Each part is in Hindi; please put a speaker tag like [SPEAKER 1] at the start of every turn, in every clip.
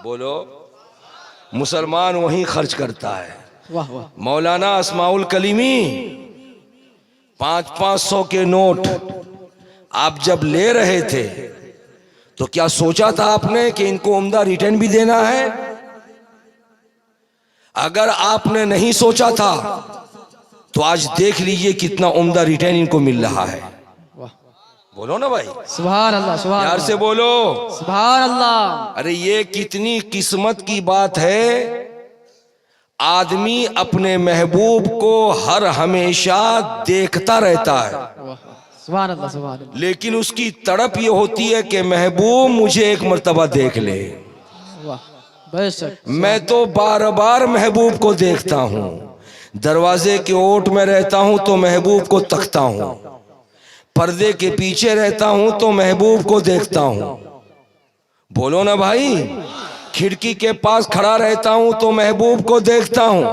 [SPEAKER 1] बोलो, मुसलमान वहीं खर्च करता है।
[SPEAKER 2] वाह वाह।
[SPEAKER 1] मौलाना अस्माउल कलीमी 500-500 के नोट आप जब ले रहे थे तो क्या सोचा था आपने कि इनको उम्दा रिटर्न भी देना है? अगर आपने नहीं सोचा था तो आज देख लीजिए कितना उम्दा रिटर्न इनको मिल रहा है।
[SPEAKER 2] वाह।
[SPEAKER 1] बोलो ना भाई,
[SPEAKER 2] सुभान अल्लाह, सुभान
[SPEAKER 1] प्यार से
[SPEAKER 2] अल्लाह,
[SPEAKER 1] बोलो।
[SPEAKER 2] सुभान अल्लाह।
[SPEAKER 1] अरे ये कितनी किस्मत की बात है, आदमी अपने महबूब को हर हमेशा देखता रहता है,
[SPEAKER 2] वाह, सुभान अल्लाह, सुभान अल्लाह।
[SPEAKER 1] लेकिन उसकी तड़प ये होती है कि महबूब मुझे एक मर्तबा देख ले।
[SPEAKER 2] वाह, बेशक।
[SPEAKER 1] मैं तो बार बार महबूब को देखता हूँ, दरवाजे के ओट में रहता हूँ तो महबूब को तकता हूँ, पर्दे के पीछे रहता हूँ तो महबूब को देखता हूँ। बोलो ना भाई, खिड़की के पास खड़ा रहता हूँ तो महबूब को देखता हूँ,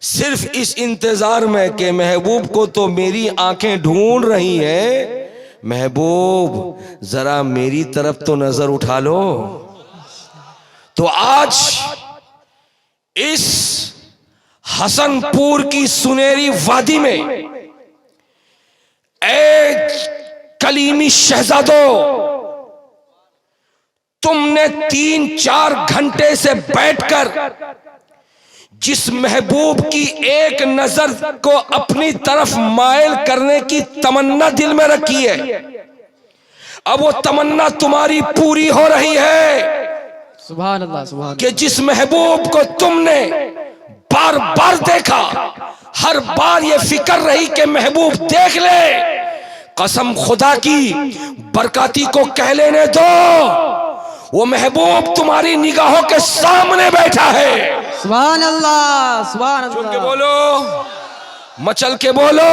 [SPEAKER 1] सिर्फ इस इंतजार में कि महबूब को तो मेरी आंखें ढूंढ रही हैं, महबूब जरा मेरी तरफ तो नजर उठा लो। तो आज इस हसनपुर की सुनहरी वादी में ए कलीमी शहजादो, तुमने 3-4 घंटे से बैठकर जिस महबूब की एक नजर को अपनी तरफ मायल करने की तमन्ना दिल में रखी है, अब वो तमन्ना तुम्हारी पूरी हो रही है।
[SPEAKER 2] सुभान अल्लाह, सुभान
[SPEAKER 1] कि जिस महबूब को तुमने बार बार देखा, हर बार ये फिक्र रही कि महबूब देख ले, कसम खुदा की बरकाती को कह लेने दो, वो महबूब तुम्हारी निगाहों के सामने बैठा है।
[SPEAKER 2] सुभान अल्लाह, सुभान
[SPEAKER 1] चुप के
[SPEAKER 2] अल्लाह।
[SPEAKER 1] बोलो, मचल के बोलो,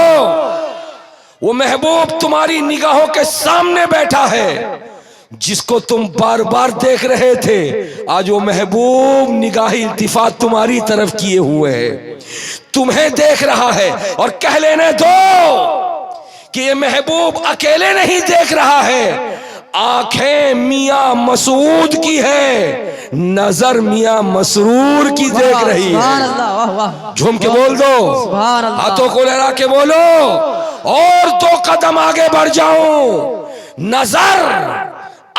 [SPEAKER 1] वो महबूब तुम्हारी निगाहों के सामने बैठा है, जिसको तुम बार बार देख रहे थे, आज वो महबूब निगाही इल्तिफात तुम्हारी तरफ किए हुए है, तुम्हें देख रहा है। और कह लेने दो कि ये महबूब अकेले नहीं देख रहा है, आंखें मियां मसूद की है, नजर मियां मसरूर की देख रही
[SPEAKER 2] सुभान
[SPEAKER 1] है।
[SPEAKER 2] अल्लाह, वाह वाह।
[SPEAKER 1] झूम के बोल दो,
[SPEAKER 2] सुभान अल्लाह।
[SPEAKER 1] हाथों को लहरा के बोलो, और 2 कदम आगे बढ़ जाऊं, नजर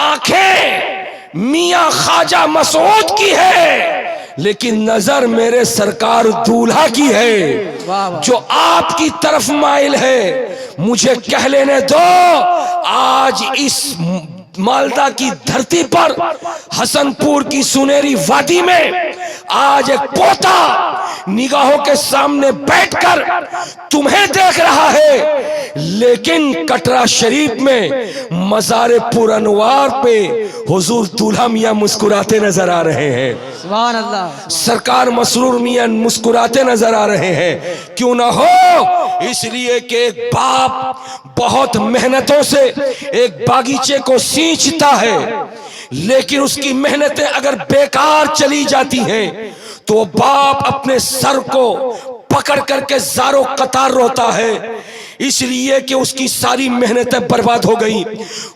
[SPEAKER 1] आंखें मियां ख्वाजा मसूद की है, लेकिन नजर मेरे सरकार दूल्हा की है,
[SPEAKER 2] वाह वाह।
[SPEAKER 1] जो आपकी तरफ माइल है। मुझे कह लेने दो, आज इस मालदा की धरती पर, हसनपुर की सुनहरी वादी में, आज एक पोता निगाहों के सामने बैठकर तुम्हें देख रहा है, लेकिन कटरा शरीफ में मज़ारे पुरनवार पे हुजूर दूल्हा मियां मुस्कुराते नजर आ रहे हैं,
[SPEAKER 2] सुभान अल्लाह।
[SPEAKER 1] सरकार मसरूर मियां मुस्कुराते नजर आ रहे हैं। क्यों ना हो, इसलिए कि एक बाप बहुत मेहनतों से एक बागीचे को सींचता है, लेकिन उसकी मेहनतें अगर बेकार चली जाती हैं तो बाप अपने सर को पकड़ करके ज़ारो कतार रोता है, इसलिए कि उसकी सारी मेहनतें बर्बाद हो गई,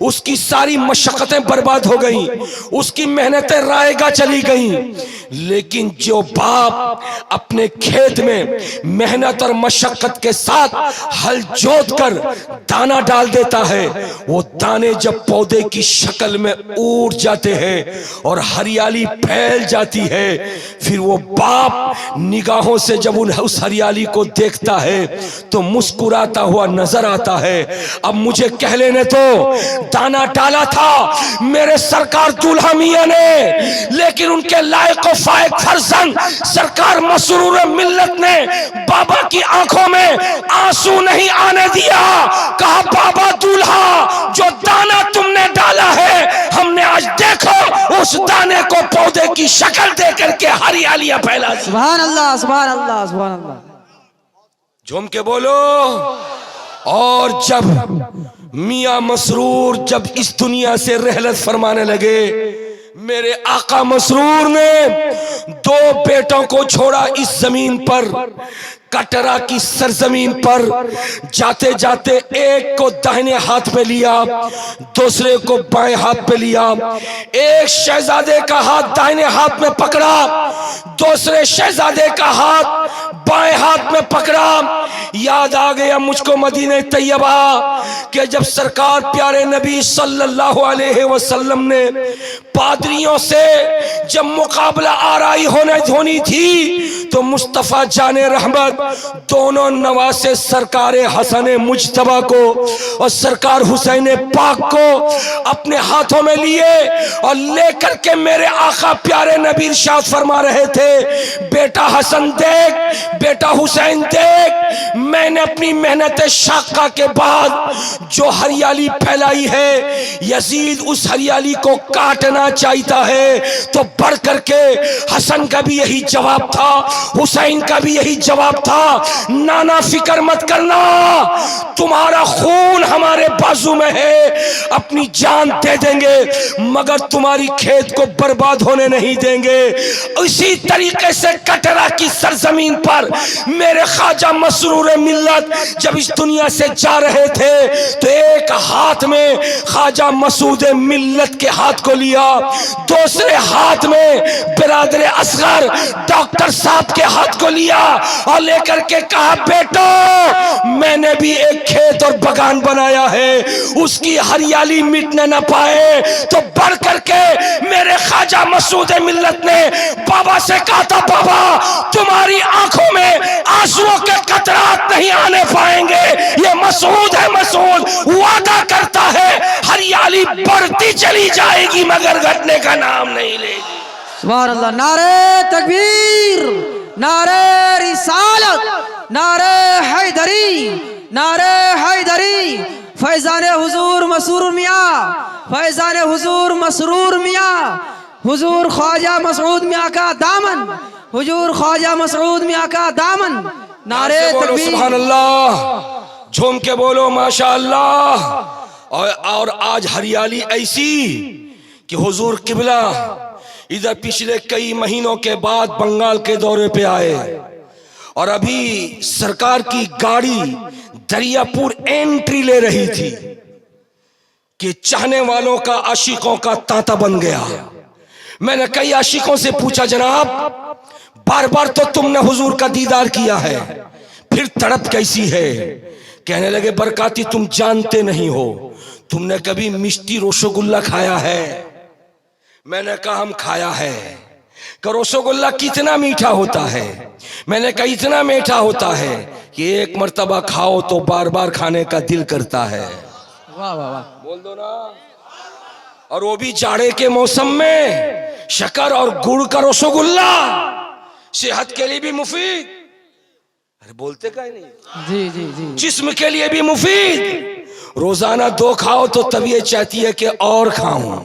[SPEAKER 1] उसकी सारी मशक्क़तें बर्बाद हो गई, उसकी मेहनतें रायगा चली गई। लेकिन जो बाप अपने खेत में मेहनत और मशक्क़त के साथ हल जोत कर दाना डाल देता है, वो दाने जब पौधे की शक्ल में उठ जाते हैं और हरियाली फैल जाती है, फिर वो बाप निगाहों से जब उस हरियाली को देखता है तो मुस्कुराता हुआ नजर आता है। अब मुझे कह लेने तो, दाना डाला था मेरे सरकार दूल्हा मियां ने, लेकिन उनके लायक व फायक फर्जंद सरकार मसरूर मिल्लत ने बाबा की आंखों में आंसू नहीं आने दिया। कहा, बाबा दूल्हा, जो दाना तुमने डाला है, हमने आज देखो उस दाने को पौधे की शक्ल दे करके हरियालियां फैला।
[SPEAKER 2] सुभान अल्लाह, सुभान अल्लाह, सुभान अल्लाह।
[SPEAKER 1] झूम के बोलो। और जब मियां मसरूर जब इस दुनिया से रहलत फरमाने लगे, मेरे आका मसरूर ने 2 बेटों को छोड़ा इस जमीन पर, कटरा की सरजमीन पर जाते जाते एक को दाहिने हाथ में लिया, दूसरे को बाएं हाथ में लिया। एक शहजादे का हाथ दाहिने हाथ में पकड़ा, दूसरे शहजादे का हाथ बाएं हाथ में पकड़ा। याद आ गया मुझको मदीने तैयबा कि जब सरकार प्यारे नबी सल्लल्लाहु अलैहि वसल्लम ने पादरियों से जब मुकाबला आराई होनी थी तो मुस्तफ़ा जाने रहमत दोनों नवासे सरकार हसन मुजतबा को और सरकार हुसैन पाक को अपने हाथों में लिए और लेकर के मेरे आका प्यारे नबी इरशाद फरमा रहे थे, बेटा हसन देख, बेटा हुसैन देख, मैंने अपनी मेहनत शाका के बाद जो हरियाली फैलाई है, यजीद उस हरियाली को काटना चाहता है। तो बढ़ करके हसन का भी यही जवाब था, हुसैन का भी यही जवाब था, नाना फिक्र मत करना, तुम्हारा खून हमारे बाजू में है, अपनी जान दे देंगे मगर तुम्हारी खेत को बर्बाद होने नहीं देंगे। इसी तरीके से कटरा की सरजमीन पर मेरे ख्वाजा मसरूर मिल्लत जब इस दुनिया से जा रहे थे तो एक हाथ में ख्वाजा मसूद मिल्लत के हाथ को लिया, दूसरे हाथ में बिरादर असगर डॉक्टर साहब के हाथ को लिया और लेकर के कहा, बेटो मैंने भी एक खेत और बगान बनाया है, उसकी हरियाली मिटने न पाए। तो बढ़ करके मेरे ख्वाजा मसूद मिल्लत ने बाबा से कहा था, बाबा तुम्हारी आंखों में आंसुओं के कतरात नहीं आने पाएंगे, ये मसूद है, मसूद वादा करता है हरियाली बढ़ती चली जाएगी मगर घटने का नाम नहीं लेगी।
[SPEAKER 2] सुभान अल्लाह। नारे तकबीर, नारे रिसालत, नारे हैदरी, नारे हैदरी। फैजान हुजूर मसरूर मियाँ, फैजान हुजूर मसरूर मियाँ, हुजूर ख्वाजा मसऊद मियाँ का दामन, हुजूर ख्वाजा मसऊद मियाँ का दामन। नारे तकबीर,
[SPEAKER 1] सुभान अल्लाह, झूम के बोलो माशा अल्लाह। और आज हरियाली ऐसी कि हुजूर किबला इधर पिछले कई महीनों के बाद बंगाल के दौरे पे आए और अभी सरकार की गाड़ी दरियापुर एंट्री ले रही थी कि चाहने वालों का, आशिकों का तांता बन गया। मैंने कई आशिकों से पूछा, जनाब बार बार तो तुमने हुजूर का दीदार किया है, फिर तड़प कैसी है? कहने लगे, बरकाती तुम जानते नहीं हो, तुमने कभी मिष्टी रसगुल्ला खाया है? मैंने कहा हम खाया है। कि रसगुल्ला कितना मीठा होता है? मैंने कहा इतना मीठा होता है कि एक मर्तबा खाओ तो बार बार खाने का दिल करता है।
[SPEAKER 2] वाह वाह वाह,
[SPEAKER 1] बोल दो ना। और वो भी जाड़े के मौसम में शक्कर और गुड़ का रसगुल्ला सेहत के लिए भी मुफीद, अरे बोलते का नहीं,
[SPEAKER 2] जी जी जी,
[SPEAKER 1] जिस्म के लिए भी मुफीद। रोजाना 2 खाओ तो तबीयत चाहती है कि और खाऊं।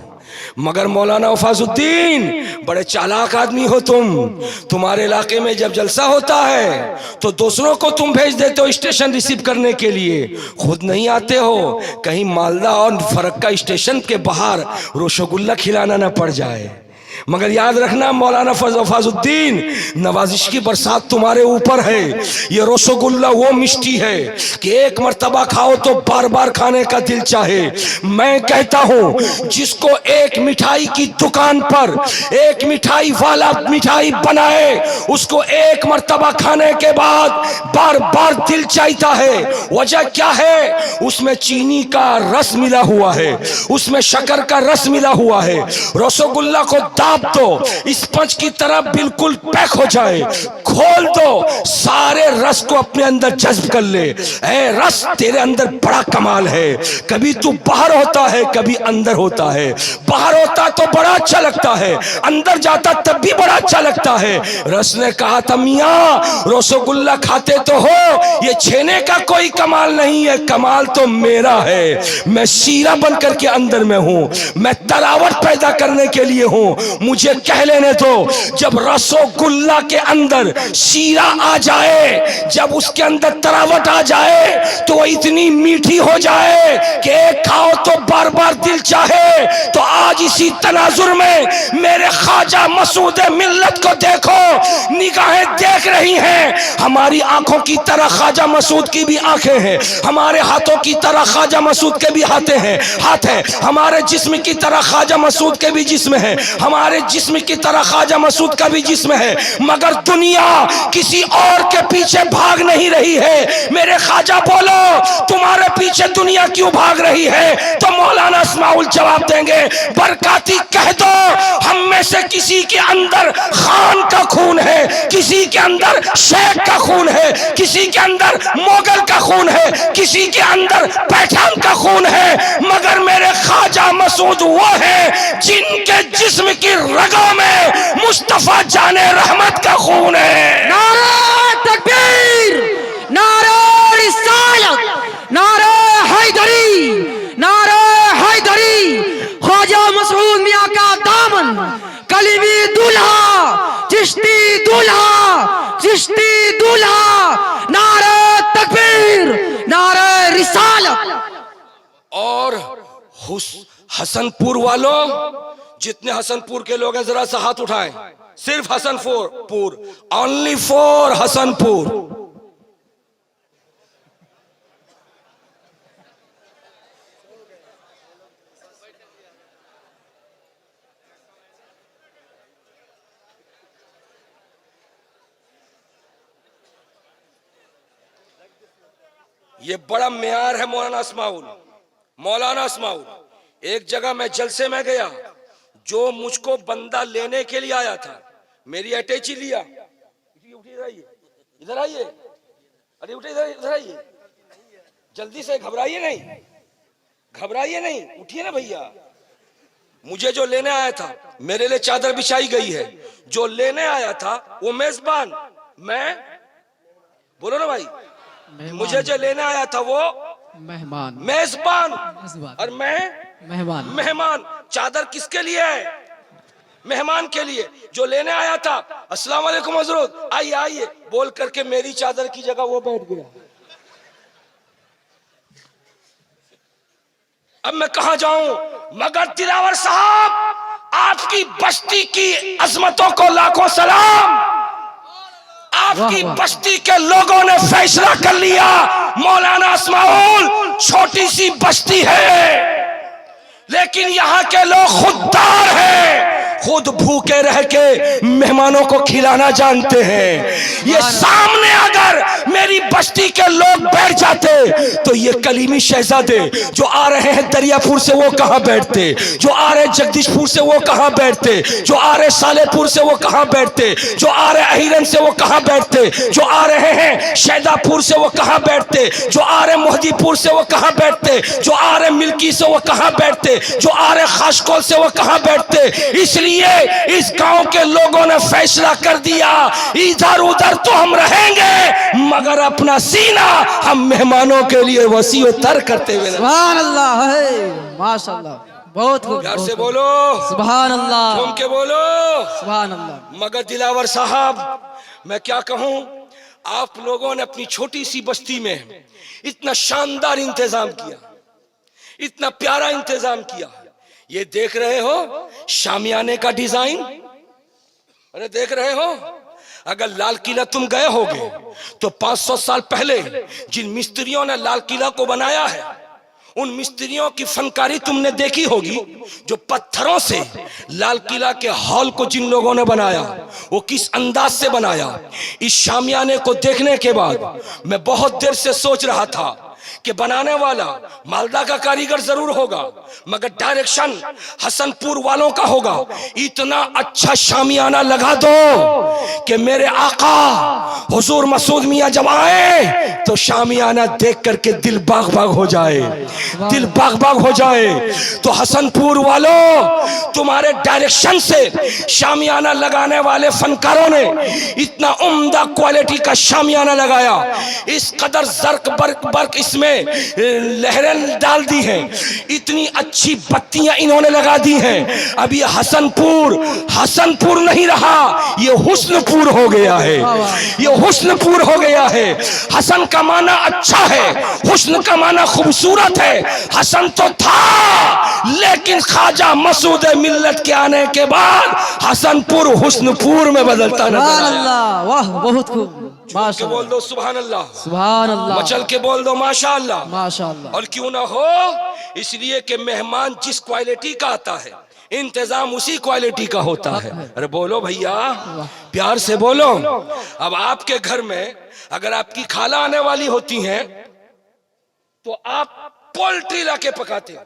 [SPEAKER 1] मगर मौलाना वफाजुद्दीन बड़े चालाक आदमी हो तुम्हारे इलाके में जब जलसा होता है तो दूसरों को तुम भेज देते हो स्टेशन रिसीव करने के लिए, खुद नहीं आते हो, कहीं मालदा और फरक्का स्टेशन के बाहर रसगुल्ला खिलाना ना पड़ जाए। मगर याद रखना मौलाना वफाजुद्दीन, नवाजिश की बरसात तुम्हारे ऊपर है। ये रसगुल्ला वो मिष्टी है कि एक मर्तबा खाओ तो बार बार खाने का दिल चाहे। मैं कहता हूँ जिसको एक मिठाई की दुकान पर एक मिठाई वाला मिठाई बनाए, उसको एक मर्तबा खाने के बाद बार बार दिल चाहता है। वजह क्या है? उसमें चीनी का रस मिला हुआ है, उसमें शक्कर का रस मिला हुआ है। रसगुल्ला को दाब दो, स्पंज की तरह बिल्कुल पैक हो जाए, खोल दो, सारे रस को अपने अंदर जज्ब कर ले। ऐ रस तेरे अंदर बड़ा कमाल है, कभी तू बाहर होता है कभी अंदर होता है। बाहर होता तो बड़ा अच्छा लगता है, अंदर जाता तब भी बड़ा अच्छा लगता है। रस ने कहा था, मियाँ रसगुल्ला खाते तो हो, ये छेने का कोई कमाल नहीं है, कमाल तो मेरा है। मैं शीरा बन करके अंदर में हूँ, मैं तरावट पैदा करने के लिए हूँ। मुझे कह लेने दो। जब रसोगुल्ला के अंदर शीरा आ जाए, जब उसके अंदर तरावट आ जाए तो वो इतनी मीठी हो जाए कि एक खाओ तो बार बार दिल चाहे। तो आज इसी तनाजुर में मेरे ख्वाजा मसूद मिल्लत को देखो, निगाहें देख रही हैं। हमारी आंखों की तरह ख्वाजा मसूद की भी आंखें हैं, हमारे हाथों की तरह ख्वाजा मसूद के भी हाथ है, हमारे जिस्म की तरह ख्वाजा मसूद के भी जिस्म है, हमारे जिस्म की तरह ख्वाजा मसूद का भी जिस्म है। मगर दुनिया किसी और के पीछे भाग नहीं रही है। मेरे ख्वाजा बोलो, तुम्हारे पीछे दुनिया क्यों भाग रही है? तो मौलाना इस्माउल जवाब देंगे, बरकाती कह दो, हम में से किसी के अंदर खान का खून है, किसी के अंदर शेख का खून है, किसी के अंदर मोगल का खून है, किसी के अंदर पैठान का खून है। मगर मेरे ख्वाजा मसूद वो है जिनके जिस्म की रगों में मुस्तफा जाने रहमत का खून है।
[SPEAKER 2] नारे तकबीर, नारे रिसालत, नारे हैदरी, नारे हैदरी। ख्वाजा मसूद मियां का दामन, कलीमी दूल्हा, चिश्ती दूल्हा, चिश्ती दूल्हा। नारे तकबीर, नारे रिसालत।
[SPEAKER 1] और हसनपुर वालों, जितने हसनपुर के लोग हैं जरा सा हाथ उठाएं। सिर्फ हसनपुर, ओनली फॉर हसनपुर। ये बड़ा मेयार है मौलाना इस्माउल। मौलाना इस्माउल, एक जगह मैं जलसे में गया, जो मुझको बंदा लेने के लिए आया था, मेरी अटैची लिया, इधर आइए, अरे उठे इधर आइए, जल्दी से, घबराइए नहीं, उठिए ना भैया। मुझे जो लेने आया था, मेरे लिए चादर बिछाई गई है। जो लेने आया था वो मेजबान, मैं, बोलो ना भाई, मुझे जो लेने आया था वो मेजबान और मैं मेहमान। चादर किसके लिए है? मेहमान के लिए। जो लेने आया था, अस्सलाम वालेकुम हजरत, आइए बोल करके मेरी चादर की जगह वो बैठ गया। अब मैं कहां जाऊं? मगर दिलावर साहब, आपकी बस्ती की अजमतों को लाखों सलाम। आपकी बस्ती के लोगों ने फैसला कर लिया, मौलाना इस्माउल छोटी सी बस्ती है, लेकिन यहाँ के लोग खुददार हैं, खुद भूखे रह के मेहमानों को खिलाना जानते हैं। ये सामने अगर मेरी बस्ती के लोग बैठ जाते तो ये कलीमी शहजादे जो आ रहे हैं दरियापुर से वो कहां बैठते, जो आ रहे जगदीशपुर से वो कहां बैठते, जो आ रहे सालेपुर से वो कहां बैठते, जो आ रहे अहिरन से वो कहां बैठते, जो आ रहे हैं शहदापुर से वो कहां बैठते, जो आ रहे मोहदीपुर से वो कहां बैठते, जो आ रहे मिल्की से वो कहां बैठते, जो आ रहे खासकोल से वो कहां बैठते। इसलिए इस गांव के लोगों ने फैसला कर दिया, इधर उधर तो हम रहेंगे, मगर अपना सीना हम मेहमानों के लिए वसी तर करते हुए।
[SPEAKER 2] सुभान अल्लाह है, माशाअल्लाह, बहुत खूब।
[SPEAKER 1] प्यार से बोलो
[SPEAKER 2] सुभान अल्लाह,
[SPEAKER 1] घूम के बोलो
[SPEAKER 2] सुभान अल्लाह।
[SPEAKER 1] मगर दिलावर साहब, मैं क्या कहूं, आप लोगों ने अपनी छोटी सी बस्ती में इतना शानदार इंतजाम किया, इतना प्यारा इंतजाम किया। ये देख रहे हो शामियाने का डिजाइन, अरे देख रहे हो। अगर लाल किला तुम गए होगे तो 500 साल पहले जिन मिस्त्रियों ने लाल किला को बनाया है, उन मिस्त्रियों की फनकारी तुमने देखी होगी, जो पत्थरों से लाल किला के हॉल को जिन लोगों ने बनाया, वो किस अंदाज से बनाया। इस शामियाने को देखने के बाद मैं बहुत देर से सोच रहा था कि बनाने वाला मालदा का कारीगर जरूर होगा, मगर डायरेक्शन हसनपुर वालों का होगा। इतना अच्छा शामियाना लगा दो कि मेरे आका हुजूर मसूद मियां जब आए तो शामियाना देख करके दिल बाग बाग हो जाए, दिल बाग बाग हो जाए। तो हसनपुर वालों, तुम्हारे डायरेक्शन से शामियाना लगाने वाले फनकारों ने इतना उम्दा क्वालिटी का शामियाना लगाया, इस कदर जर्क बर्क इसमें इसमें लहरें डाल दी हैं, इतनी अच्छी बत्तियां इन्होंने लगा दी हैं। अब ये हसनपुर नहीं रहा, ये हुस्नपुर हो गया है, ये हुस्नपुर हो गया है। हसन का माना अच्छा है, हुस्न का माना खूबसूरत है। हसन तो था, लेकिन ख्वाजा मसूद मिल्लत के आने के बाद हसनपुर हुस्नपुर में बदलता नजर
[SPEAKER 2] सुभान
[SPEAKER 1] आया।
[SPEAKER 2] अल्लाह, वाह बहुत खूब,
[SPEAKER 1] के
[SPEAKER 2] माशाअल्लाह,
[SPEAKER 1] बोल दो सुभान अल्लाह,
[SPEAKER 2] सुभान अल्लाह,
[SPEAKER 1] मचल के बोल दो माशा अल्लाह।
[SPEAKER 2] माशाअल्लाह।
[SPEAKER 1] और क्यों ना हो, इसलिए कि मेहमान जिस क्वालिटी का आता है, इंतजाम उसी क्वालिटी का होता है। अरे बोलो भैया, प्यार से बोलो। अब आपके घर में अगर आपकी खाला आने वाली होती हैं तो आप पोल्ट्री लाके पकाते हो।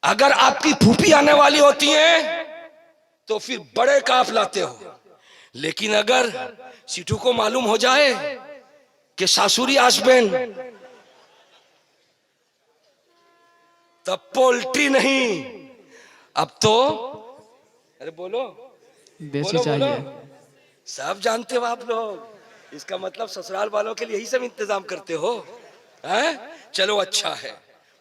[SPEAKER 1] अगर आपकी फूफी आने वाली होती हैं तो फिर बड़े काफ लाते हो। लेकिन अगर सीटू को मालूम हो जाए कि सासुरी आसबेन, तब पोल्ट्री नहीं, अब तो अरे बोलो
[SPEAKER 2] देसी
[SPEAKER 1] बोलो,
[SPEAKER 2] चाहिए।
[SPEAKER 1] बोलो। सब जानते हो आप लोग, इसका मतलब ससुराल वालों के लिए यही सब इंतजाम करते हो, हैं? चलो अच्छा है,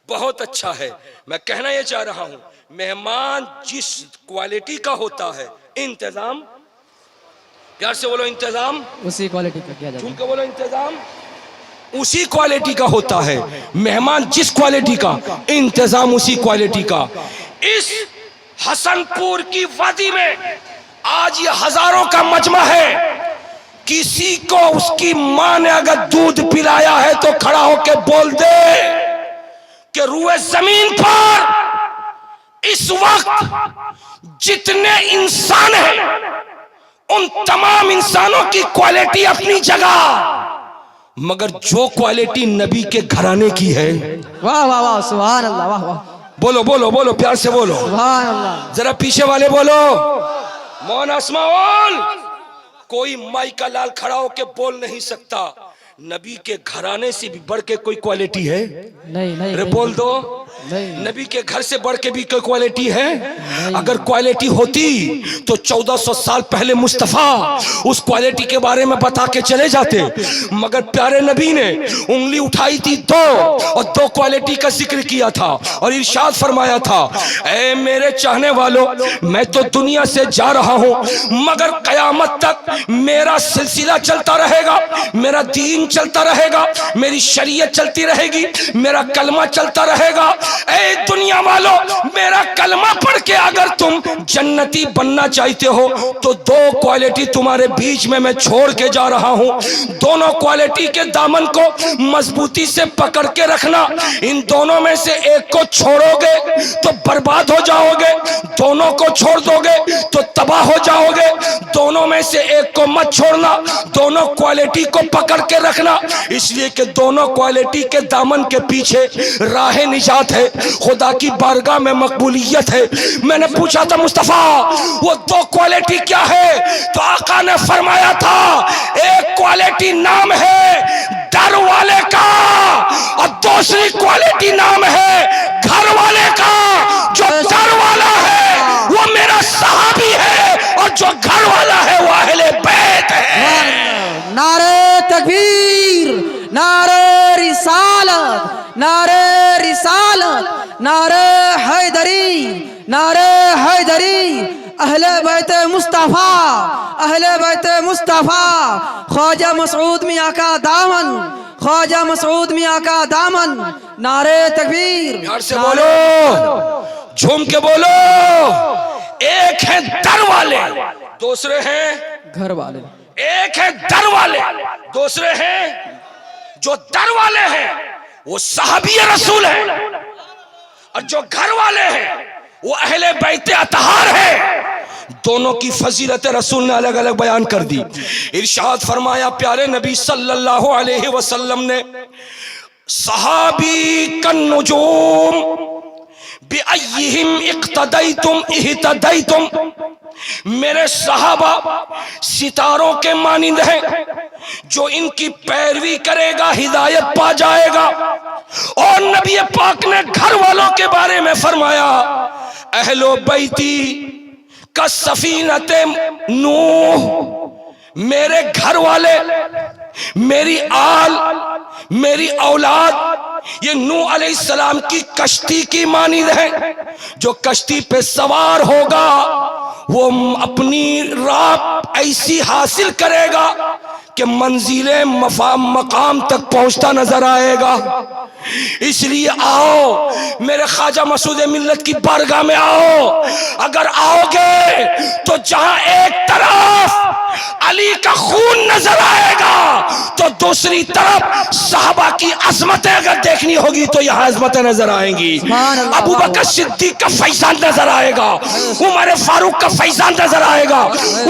[SPEAKER 1] बहुत अच्छा है। मैं कहना ये चाह रहा हूं, मेहमान जिस क्वालिटी का होता है, इंतजाम, प्यार से बोलो, इंतजाम
[SPEAKER 2] उसी क्वालिटी का किया जाता
[SPEAKER 1] झूम के बोलो, इंतजाम उसी क्वालिटी का होता है। मेहमान जिस क्वालिटी का, इंतजाम उसी क्वालिटी का। इस हसनपुर की वादी में आज ये हजारों का मजमा है। किसी को उसकी मां ने अगर दूध पिलाया है तो खड़ा होकर बोल दे कि रुए जमीन पर इस वक्त जितने इंसान हैं, उन तमाम इंसानों की क्वालिटी अपनी जगह, मगर जो क्वालिटी नबी के घराने की है,
[SPEAKER 2] वाह वाह वाह, सुभान अल्लाह, वाह वाह,
[SPEAKER 1] बोलो बोलो बोलो, प्यार से बोलो,
[SPEAKER 2] सुभान अल्लाह।
[SPEAKER 1] जरा पीछे वाले बोलो, मौन आसमाओल। कोई माई का लाल खड़ा होके बोल नहीं सकता नबी के घराने से भी बढ़ के कोई क्वालिटी है?
[SPEAKER 2] नहीं नहीं,
[SPEAKER 1] अरे
[SPEAKER 2] नहीं,
[SPEAKER 1] बोल दो,
[SPEAKER 2] नहीं,
[SPEAKER 1] नबी के घर से बढ़ के भी कोई क्वालिटी है? अगर क्वालिटी होती तो 1400 साल पहले मुस्तफा उस क्वालिटी के बारे में बता के चले जाते। मगर प्यारे नबी ने उंगली उठाई थी दो, और दो क्वालिटी का जिक्र किया था और इरशाद फरमाया था, ऐ मेरे चाहने वालों, मैं तो दुनिया से जा रहा हूं, मगर कयामत तक मेरा सिलसिला चलता रहेगा, मेरा दीन चलता रहेगा, मेरी शरीयत चलती रहेगी, मेरा कलमा चलता रहेगा। ऐ दुनिया वालों, मेरा कलमा पढ़ के अगर तुम जन्नती बनना चाहते हो तो दो क्वालिटी तुम्हारे बीच में मैं छोड़ के जा रहा हूं। दोनों क्वालिटी के दामन को मजबूती से पकड़ के रखना। इन दोनों में से एक को छोड़ोगे तो बर्बाद हो जाओगे, दोनों को छोड़ दोगे तो तबाह हो जाओगे। दोनों में से एक को मत छोड़ना, दोनों क्वालिटी को पकड़ के रखना, इसलिए कि दोनों क्वालिटी के दामन के पीछे राह निजात है, खुदा की बारगाह में मकबूलियत है। मैंने पूछा था मुस्तफा वो दो क्वालिटी क्या है, तो आका ने फरमाया था, एक क्वालिटी नाम है डर वाले का, और दूसरी क्वालिटी नाम है घर वाले का। जो डर वाला है वो मेरा सहाबी है, और जो घर वाला है वो अहले बैत है।
[SPEAKER 2] नारे तकबीर, नारे रिसालत, नारे रिसालत, नारे हैदरी, नारे हैदरी, अहले बैत मुस्तफा, अहले बैत मुस्तफा, ख्वाजा मसूद मियां का दामन, ख्वाजा मसूद मियां का दामन। नारे तकबीर,
[SPEAKER 1] प्यार से बोलो, झूम के बोलो। एक है दर वाले, दूसरे हैं
[SPEAKER 2] घर वाले।
[SPEAKER 1] एक है दर वाले, दूसरे हैं जो दर वाले हैं वो सहाबी रसूल है, और जो घर वाले हैं वो अहले बैत अतहार है। दोनों की फजीलत रसूल ने अलग अलग बयान कर दी। इरशाद फरमाया प्यारे नबी सल्लल्लाहु अलैहि वसल्लम ने, सहाबी कन्नुजूम बिअय्यिहिम इक्तदैतुम इहतदैतुम, मेरे सहाबा सितारों के मानिंद हैं, जो इनकी पैरवी करेगा हिदायत पा जाएगा। और नबी पाक ने घर वालों के बारे में फरमाया, अहलो बैती का सफीनते नूह, मेरे घर वाले मेरी आल, मेरी औलाद ये नूह अलैहिस्सलाम की कश्ती की मानिंद है। जो कश्ती पे सवार होगा वो अपनी राह ऐसी हासिल करेगा कि मंजिले मकाम तक पहुंचता नजर आएगा। इसलिए आओ मेरे ख्वाजा मसूद मिल्लत की बारगाह में आओ। अगर आओगे तो जहां एक तरफ अली का खून नजर आएगा तो दूसरी तरफ साहबा की अजमतें अगर देखनी होगी तो यहाँ अजमतें नजर आएंगी। अबू बकर सिद्दीक का फैजान नजर आएगा, उमर फारूक का फैजान नजर आएगा,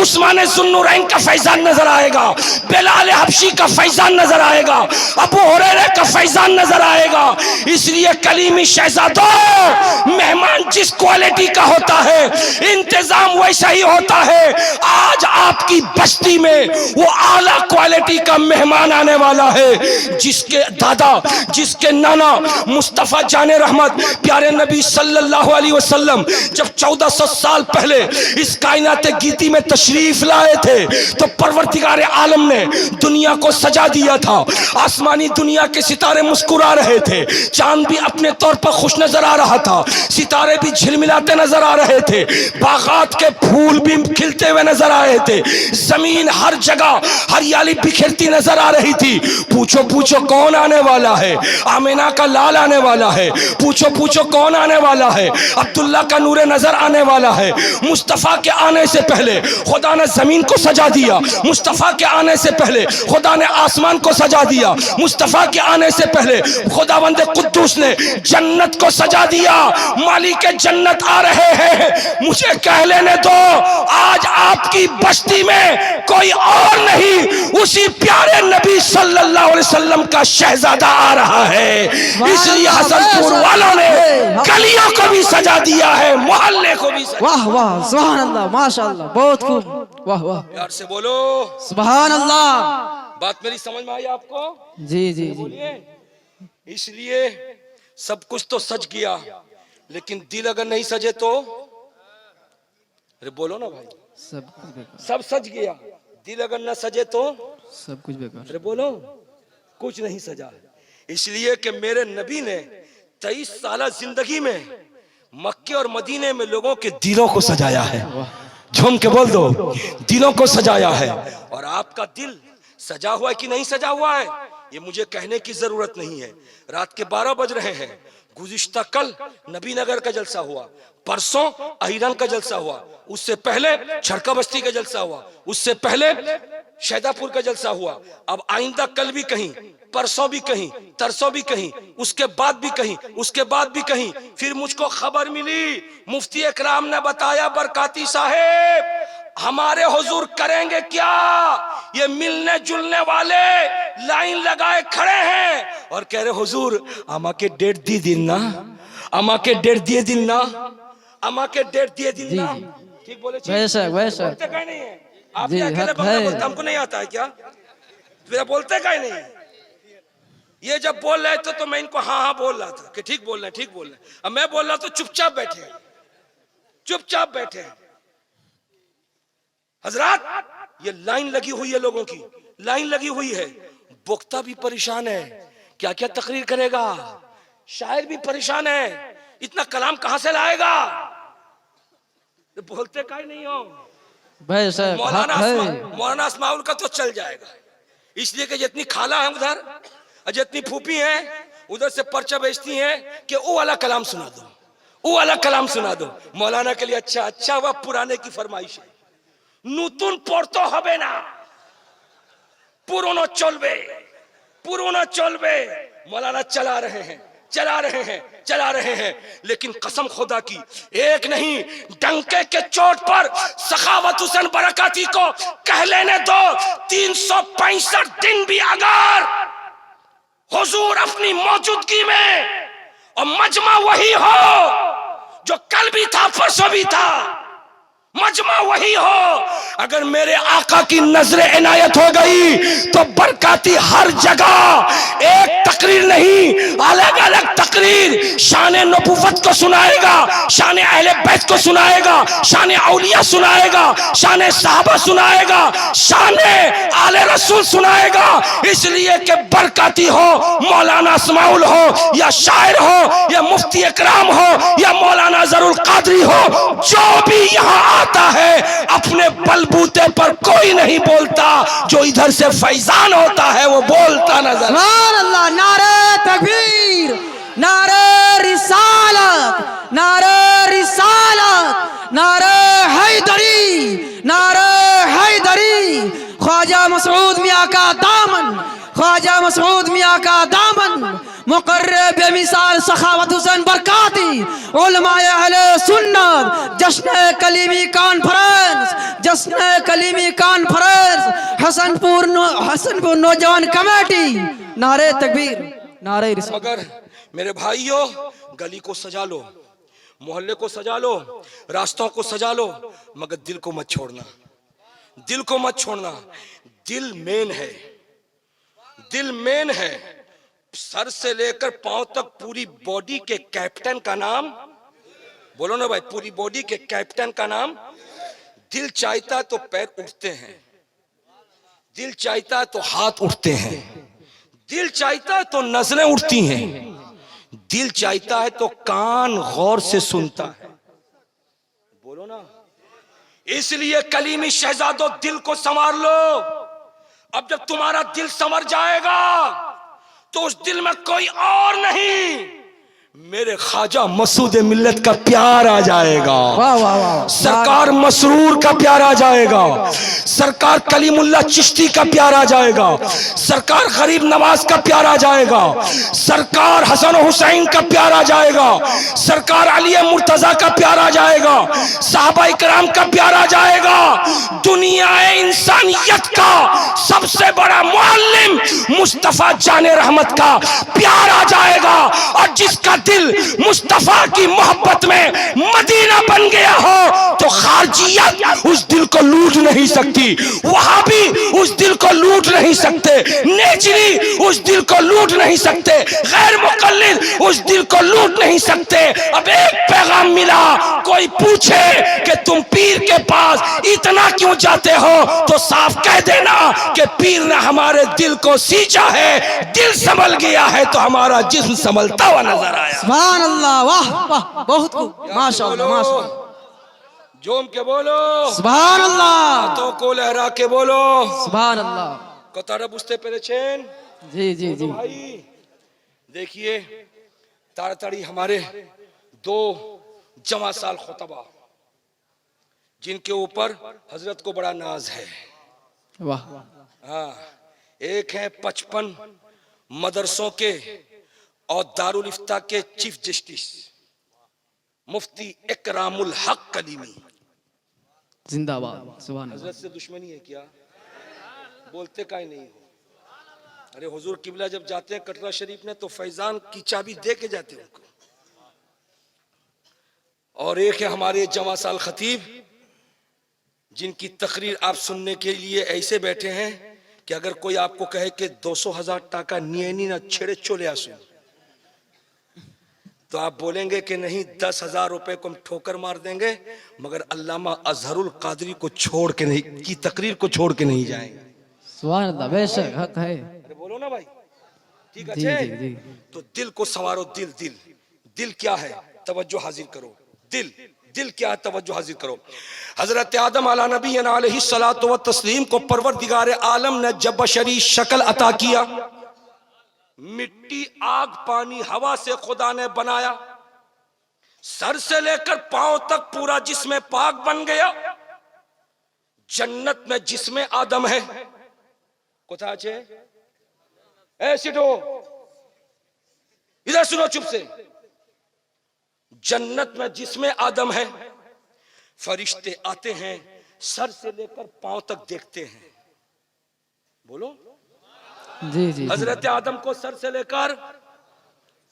[SPEAKER 1] उस्मान जुन्नुरैन का फैजान नजर आएगा, बिलाल हबशी का फैजान नजर आएगा, अबू हुरैरा का फैजान नजर आएगा। इसलिए कलीमी शहजादों, मेहमान जिस क्वालिटी का होता है इंतजाम वैसा ही होता है। आज आपकी बस्ती में वो आला क्वालिटी का मेहमान आने वाला है जिसके दादा, जिसके नाना मुस्तफा जाने रहमत प्यारे नबी सल्लल्लाहु अलैहि वसल्लम जब 1400 साल पहले इस कायनात गीती में तशरीफ लाए थे तो परवरदिगार आलम ने दुनिया को सजा दिया था। आसमानी दुनिया के सितारे मुस्कुरा रहे थे, चांद भी अपने तौर पर खुश नजर आ रहा था, सितारे भी झिलमिलाते नजर आ रहे थे, बागात के फूल भी खिलते हुए नजर आ रहे थे, जमीन हर जगह हरियाली बिखरती नजर आ रही थी। पूछो पूछो कौन आने वाला है? आमिना का लाल आने वाला है। पूछो पूछो कौन आने वाला है? अब्दुल्ला का नूरे नजर आने वाला है। मुस्तफा के आने से पहले खुदा ने जमीन को सजा दिया, मुस्तफा के आने से पहले खुदा ने आसमान को सजा दिया, मुस्तफा के आने से पहले खुदावंद कुद्दूस ने जन्नत को सजा दिया। मालिक जन्नत आ रहे हैं। मुझे कह लेने दो, आज आपकी बस्ती में कोई और नहीं, उसी प्यारे नबी सल्लल्लाहु अलैहि वसल्लम का शहजादा आ रहा है। इसलिए हसनपुर वालों ने गलियों को भी सजा दिया है, मोहल्ले को भी सजा।
[SPEAKER 2] वाह वाह, सुभान अल्लाह, माशाअल्लाह, बहुत खूब, वाह वाह,
[SPEAKER 1] प्यार से बोलो
[SPEAKER 2] सुभान अल्लाह।
[SPEAKER 1] बात मेरी समझ में आई आपको?
[SPEAKER 2] जी जी जी,
[SPEAKER 1] बोलिए। इसलिए सब कुछ तो सज गया, लेकिन दिल अगर नहीं सजे तो, अरे बोलो ना भाई,
[SPEAKER 2] सब कुछ बेकार,
[SPEAKER 1] सब सज गया, दिल अगर न सजे तो,
[SPEAKER 2] सब कुछ बेकार।
[SPEAKER 1] अरे बोलो, कुछ नहीं सजा। इसलिए कि मेरे नबी ने 23 साल जिंदगी में मक्के और मदीने में लोगों के दिलों को सजाया है। झूम के बोल दो, दिलों को सजाया है। और आपका दिल सजा हुआ है कि नहीं सजा हुआ है ये मुझे कहने की जरूरत नहीं है। रात के 12 बज रहे हैं। गुज़िश्ता कल नबी नगर का जलसा हुआ, परसों अहिरन का जलसा हुआ, उससे पहले छड़का बस्ती का जलसा हुआ, उससे पहले शहदापुर का जलसा हुआ। अब आइंदा कल भी कहीं, परसों भी कहीं, तरसों भी कहीं, उसके बाद भी कहीं, उसके बाद भी कहीं। फिर मुझको खबर मिली, मुफ्ती इकराम ने बताया, बरकाती साहेब हमारे हुजूर करेंगे क्या? ये मिलने जुलने वाले लाइन लगाए खड़े हैं और कह रहे हुजूर আমাকে डेट दी दिन ना, আমাকে डेट दिए दिन ना, আমাকে डेट दिए दिन ना। ठीक बोले?
[SPEAKER 2] वैसा वैसा
[SPEAKER 1] बोलते कहीं नहीं है आप?
[SPEAKER 2] जी,
[SPEAKER 1] अकेले
[SPEAKER 2] हक
[SPEAKER 1] बंदा
[SPEAKER 2] है।
[SPEAKER 1] बोलते, हमको नहीं आता है क्या? मेरा बोलते कहीं नहीं। ये जब बोल रहे थे तो मैं इनको हाँ हाँ बोल रहा था कि ठीक बोल रहे हैं, ठीक बोल रहे हैं। अब मैं बोल रहा तो चुपचाप बैठे, चुपचाप बैठे। हजरात ये लाइन लगी हुई है, लोगों की लाइन लगी हुई है। वक्ता भी परेशान है, क्या क्या तकरीर करेगा। शायर भी परेशान है, इतना कलाम कहां से लाएगा? बोलते काहे नहीं हो?
[SPEAKER 2] वैसा
[SPEAKER 1] मौलाना
[SPEAKER 2] हक है।
[SPEAKER 1] मौलाना अस्माउल का तो चल जाएगा, इसलिए कि जितनी खाला है उधर और जितनी फूफी है उधर से पर्चा बेचती हैं कि वो वाला कलाम सुना दो, वो वाला कलाम सुना दो। मौलाना के लिए अच्छा अच्छा वह पुराने की फरमाइश है। नूतन पढ़ते হবে না, पुरानो चलबे, पुरानो चलबे। मौलाना चला रहे हैं, चला रहे हैं, चला रहे हैं, लेकिन कसम खुदा की एक नहीं, डंके के चोट पर सखावत हुसैन बरकाती को कह लेने दो, 365 दिन भी अगर हुजूर अपनी मौजूदगी में और मजमा वही हो जो कल भी था परसों भी था, मजमा वही हो। अगर मेरे आका की नजर इनायत हो गई तो बरकाती हर जगह एक तकरीर नहीं, अलग अलग तकरीर शान नबुव्वत को सुनाएगा, शान अहले बैत को सुनाएगा, शान औलिया सुनाएगा, शान सहाबा सुनाएगा, शान आले रसूल सुनाएगा। इसलिए कि बरकाती हो, मौलाना अस्माउल हो या शायर हो या मुफ्ती इकराम हो या मौलाना जरुल कादरी हो, जो भी यहाँ आता है अपने बलबूते पर कोई नहीं बोलता, जो इधर से फैजान होता है वो बोलता नजर।
[SPEAKER 2] सुभान अल्लाह। नारे तकबीर, नारे रिसालत, नारे रिसालत, नारे हैदरी, नारे हैदरी। ख्वाजा मसऊद मियां का दामन, ख्वाजा मसऊद मियां का दामन, मुकर्रर बेमिसाल सखावत हुसैन बरकाती, उलमाए अहले सुन्नत, जश्न कलीमी कॉन्फ्रेंस, जश्न कलीमी कॉन्फ्रेंस, हसनपुर नौजवान कमेटी। नारे तकबीर, नारे रिसालत।
[SPEAKER 1] मगर मेरे भाइयों, गली को सजा लो, मोहल्ले को सजा लो, रास्तों को सजा लो, मगर दिल को मत छोड़ना, दिल को मत छोड़ना। दिल मेन है, दिल मेन है। सर से लेकर पांव तक पूरी बॉडी के कैप्टन का नाम बोलो ना भाई, पूरी बॉडी के कैप्टन का नाम दिल। चाहता है तो पैर उठते हैं, दिल चाहता है तो हाथ उठते हैं, दिल चाहता है तो नजरें उठती हैं, दिल चाहता है तो कान गौर से सुनता है। बोलो ना। इसलिए कलीमी शहजादों, दिल को संवार लो। अब जब तुम्हारा दिल संवर जाएगा तो उस दिल में कोई और नहीं, मेरे ख्वाजा मसूद मिल्लत का प्यार आ जाएगा।
[SPEAKER 2] वाह वाह वाह।
[SPEAKER 1] सरकार मसरूर का प्यार आ जाएगा, सरकार कलीमुल्लाह चिश्ती का प्यार आ जाएगा, सरकार गरीब नवाज का प्यार आ जाएगा, सरकार हसन हुसैन का प्यार आ जाएगा, सरकार अली मुर्तजा का प्यार आ जाएगा, साहबा इकराम का प्यार आ जाएगा। दुनिया इंसानियत का सबसे बड़ा मुअल्लिम मुस्तफा जाने रहमत का प्यार आ जाएगा। और जिसका दिल मुस्तफा की मोहब्बत में मदीना बन गया हो तो खारजियत उस दिल को लूट नहीं सकती, वहाबी उस दिल को लूट नहीं सकते, नेचरी उस दिल को लूट नहीं सकते, गैर मुकल्लिद उस दिल को लूट नहीं सकते। अब एक पैगाम मिला, कोई पूछे कि तुम पीर के पास इतना क्यों जाते हो तो साफ कह देना कि पीर ने हमारे दिल को सींचा है, दिल संभल गया है तो हमारा जिस्म संभलता हुआ नजर आया।
[SPEAKER 2] सुभान अल्लाह। वाह वाह, बहुत खूब, माशाअल्लाह माशाअल्लाह।
[SPEAKER 1] जोम के बोलो,
[SPEAKER 2] सुभान अल्लाह,
[SPEAKER 1] हाथों को लहरा के बोलो,
[SPEAKER 2] सुभान अल्लाह।
[SPEAKER 1] कतारा बुझते पेरेचेन।
[SPEAKER 2] जी जी जी।
[SPEAKER 1] भाई देखिए, ताड़ाताड़ी हमारे दो जमा साल खुतबा जिनके ऊपर हजरत को बड़ा नाज है।
[SPEAKER 2] वाह।
[SPEAKER 1] हाँ, एक है 55 मदरसों के और दारुल इफ्ता के चीफ जस्टिस मुफ्ती इकरामुल हक कलीमी
[SPEAKER 2] जिंदाबाद। सुभान
[SPEAKER 1] हजरत से दुश्मनी है क्या? बोलते का ही नहीं हो। अरे हुजूर किबला जब जाते हैं कटरा शरीफ ने तो फैजान की चाबी दे के जाते हैं उनको। और एक है हमारे जमा साल खतीब जिनकी तकरीर आप सुनने के लिए ऐसे बैठे हैं कि अगर कोई आपको कहे कि 200,000 टाका नियनी ना छेड़े चोले आसू तो आप बोलेंगे कि नहीं 10,000 रुपए को हम ठोकर मार देंगे, मगर अल्लामा अजहरुल कादरी को छोड़ के नहीं, की तकरीर को छोड़ के नहीं जाएंगे।
[SPEAKER 2] सुभान अल्लाह, बेशक हक है।
[SPEAKER 1] अरे बोलो ना भाई, ठीक
[SPEAKER 2] जी
[SPEAKER 1] है।
[SPEAKER 2] जी जी।
[SPEAKER 1] तो दिल को संवारो। दिल दिल दिल क्या है? तवज्जो हाजिर करो। दिल दिल क्या है? तवज्जो हाजिर करो। हजरत आदम अला नबी अलैहि सलातो व तस्लीम को परवरदिगार आलम ने जब बशरी शक्ल अता किया, मिट्टी, आग, पानी, हवा से खुदा ने बनाया, सर से लेकर पांव तक पूरा जिस्म पाक बन गया। जन्नत में जिस्म आदम है। कोथा छे सिटो इधर सुनो चुप से। जन्नत में जिस्म आदम है, फरिश्ते आते हैं, सर से लेकर पांव तक देखते हैं। बोलो
[SPEAKER 2] जी जी।
[SPEAKER 1] हजरत आदम को सर से लेकर,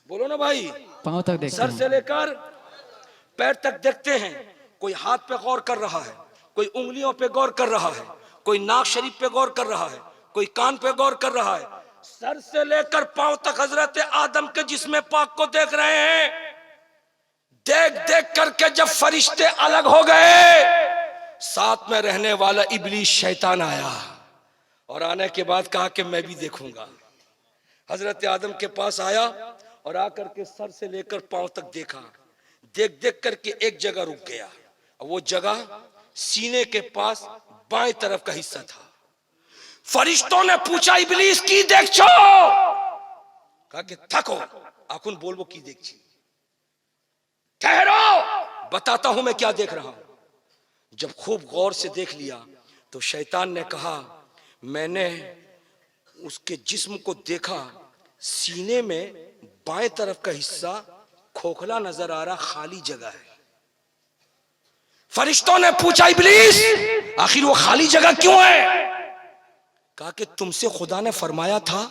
[SPEAKER 1] बोलो ना भाई,
[SPEAKER 2] पांव तक देखते
[SPEAKER 1] सर
[SPEAKER 2] हैं।
[SPEAKER 1] से लेकर पैर तक देखते हैं। कोई हाथ पे गौर कर रहा है, कोई उंगलियों पे गौर कर रहा है, कोई नाक शरीफ पे गौर कर रहा है, कोई कान पे गौर कर रहा है। सर से लेकर पांव तक हजरत आदम के जिस्म पाक को देख रहे हैं। देख देख करके जब फरिश्ते अलग हो गए, साथ में रहने वाला इब्लीस शैतान आया और आने के बाद कहा कि मैं भी देखूंगा। हजरत आदम के पास आया और आकर के सर से लेकर पांव तक देखा। देख देख करके एक जगह रुक गया। वो जगह सीने के पास बाएं तरफ का हिस्सा था। फरिश्तों ने पूछा, इब्लीस की देख छो? कहा कि थको आखुन बोलबो की देख छी। ठहरो बताता हूं मैं क्या देख रहा हूं। जब खूब गौर से देख लिया तो शैतान ने कहा, मैंने उसके जिस्म को देखा, सीने में बाएं तरफ का हिस्सा खोखला नजर आ रहा, खाली जगह है। फरिश्तों ने पूछा, इब्लीस आखिर वो खाली जगह क्यों है? कहा कि तुमसे खुदा ने फरमाया था